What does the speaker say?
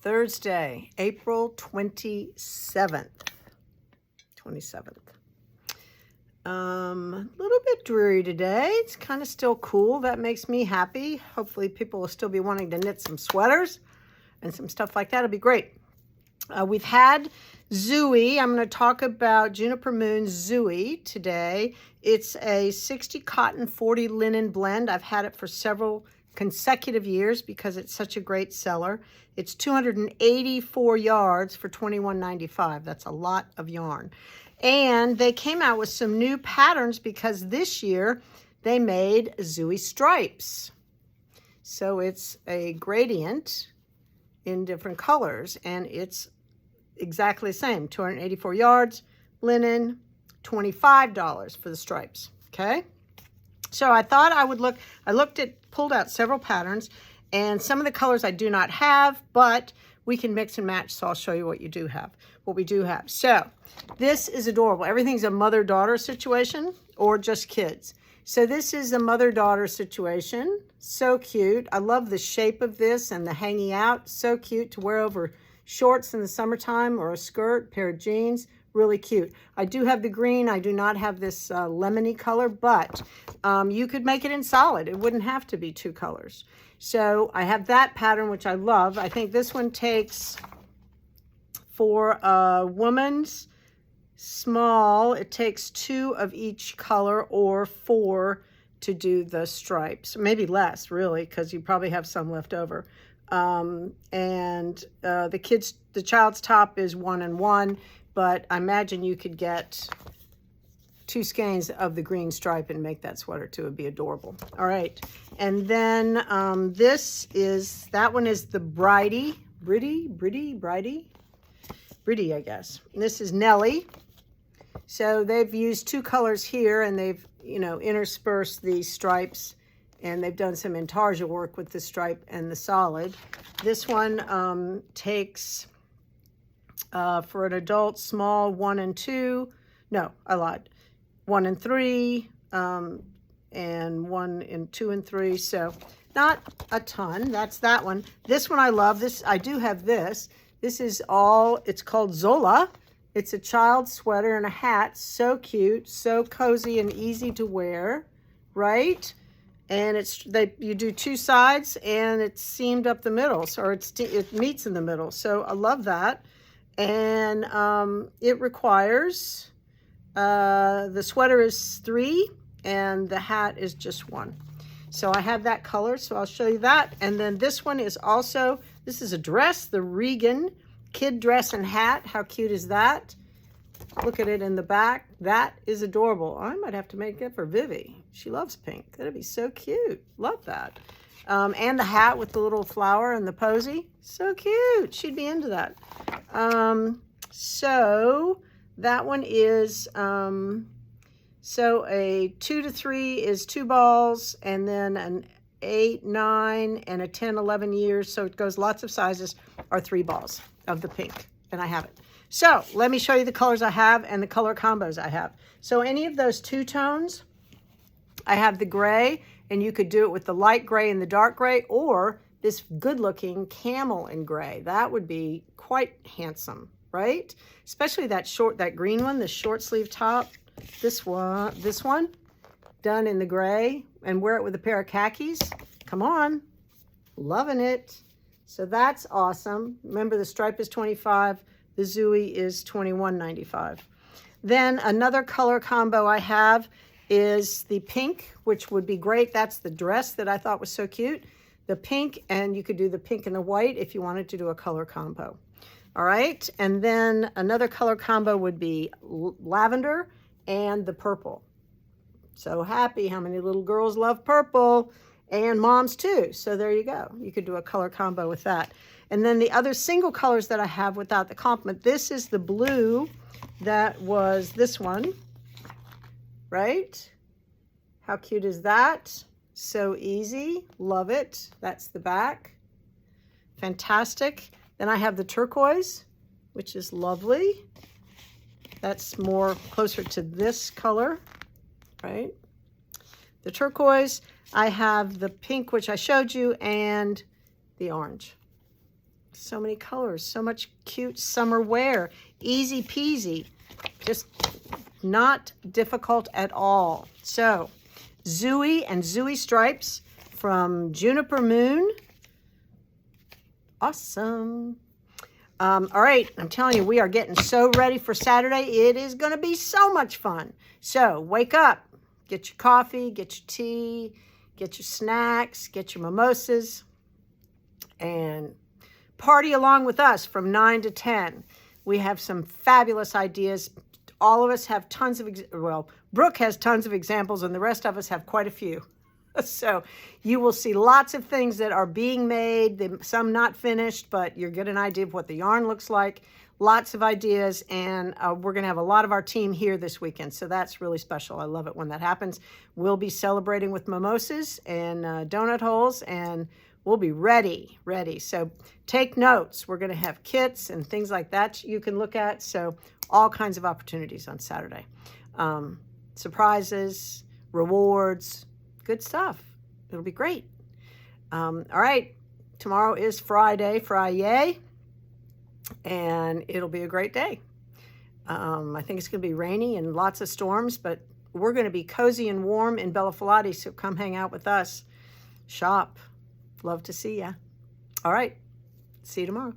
Thursday, April 27th. A little bit dreary today. It's kind of still cool. That makes me happy. Hopefully people will still be wanting to knit some sweaters and some stuff like that. It'll be great. We've had Zooey. I'm going to talk about Juniper Moon's Zooey today. It's a 60 cotton, 40 linen blend. I've had it for several consecutive years because it's such a great seller. It's 284 yards for $21.95. That's a lot of yarn. And they came out with some new patterns because this year they made Zooey stripes. So it's a gradient in different colors, and it's exactly the same. 284 yards, linen, $25 for the stripes. Okay. So I thought I would look, pulled out several patterns, and some of the colors I do not have, but we can mix and match. So I'll show you what we do have. So this is adorable. Everything's a mother-daughter situation or just kids. So this is a mother-daughter situation. So cute. I love the shape of this and the hanging out. So cute to wear over shorts in the summertime or a skirt, pair of jeans. Really cute. I do have the green. I do not have this lemony color, but you could make it in solid. It wouldn't have to be two colors. So I have that pattern, which I love. I think this one takes, for a woman's small, it takes 2 of each color or 4 to do the stripes. Maybe less, really, because you probably have some left over. The child's top is 1 and 1, but I imagine you could get 2 skeins of the green stripe and make that sweater too. It would be adorable. All right. And then that one is the Bridie, I guess. And this is Nellie. So they've used 2 colors here, and they've, interspersed these stripes, and they've done some intarsia work with the stripe and the solid. This one takes, for an adult, small 1 and 2. No, I lied. 1 and 3, and 1 and 2 and 3. So not a ton. That's that one. This one I love. I do have this. This is it's called Zola. It's a child's sweater and a hat. So cute, so cozy and easy to wear, right? And you do 2 sides, and it's seamed up the middle, so it meets in the middle. So I love that. And it requires, the sweater is 3 and the hat is just 1. So I have that color, so I'll show you that. And then this one is also, this is a dress, the Regan kid dress and hat. How cute is that? Look at it in the back. That is adorable. I might have to make it for Vivi. She loves pink. That'd be so cute. Love that. And the hat with the little flower and the posy. So cute. She'd be into that. So that one is, so a 2 to 3 is 2 balls, and then an 8, 9, and a 10, 11 years. So it goes lots of sizes, are 3 balls of the pink, and I have it. So let me show you the colors I have and the color combos I have. So any of those 2 tones, I have the gray, and you could do it with the light gray and the dark gray, or this good looking camel and gray. That would be quite handsome, right? Especially that green one, the short sleeve top. This one done in the gray, and wear it with a pair of khakis. Come on, loving it. So that's awesome. Remember, the stripe is $25. The Zooey is $21.95. Then another color combo I have is the pink, which would be great. That's the dress that I thought was so cute. The pink, and you could do the pink and the white if you wanted to do a color combo. All right, and then another color combo would be lavender and the purple. So happy. How many little girls love purple? And moms too. So there you go. You could do a color combo with that. And then the other single colors that I have without the complement, this is the blue that was this one, right? How cute is that? So easy. Love it. That's the back. Fantastic. Then I have the turquoise, which is lovely. That's more closer to this color, right? The turquoise. I have the pink, which I showed you, and the orange. So many colors, so much cute summer wear. Easy peasy. Just not difficult at all. So, Zooey and Zooey stripes from Juniper Moon. Awesome. All right, I'm telling you, we are getting so ready for Saturday. It is going to be so much fun. So, wake up. Get your coffee, get your tea, get your snacks, get your mimosas, and party along with us from 9 to 10. We have some fabulous ideas. All of us have tons of, Brooke has tons of examples, and the rest of us have quite a few. So you will see lots of things that are being made, some not finished, but you'll get an idea of what the yarn looks like. Lots of ideas, and we're going to have a lot of our team here this weekend, so that's really special. I love it when that happens. We'll be celebrating with mimosas and donut holes, and we'll be ready. So take notes. We're going to have kits and things like that you can look at, so all kinds of opportunities on Saturday. Surprises, rewards, good stuff. It'll be great. All right, tomorrow is Friday, and it'll be a great day. I think it's going to be rainy and lots of storms, but we're going to be cozy and warm in Bella Filati, so come hang out with us. Shop. Love to see ya. All right, see you tomorrow.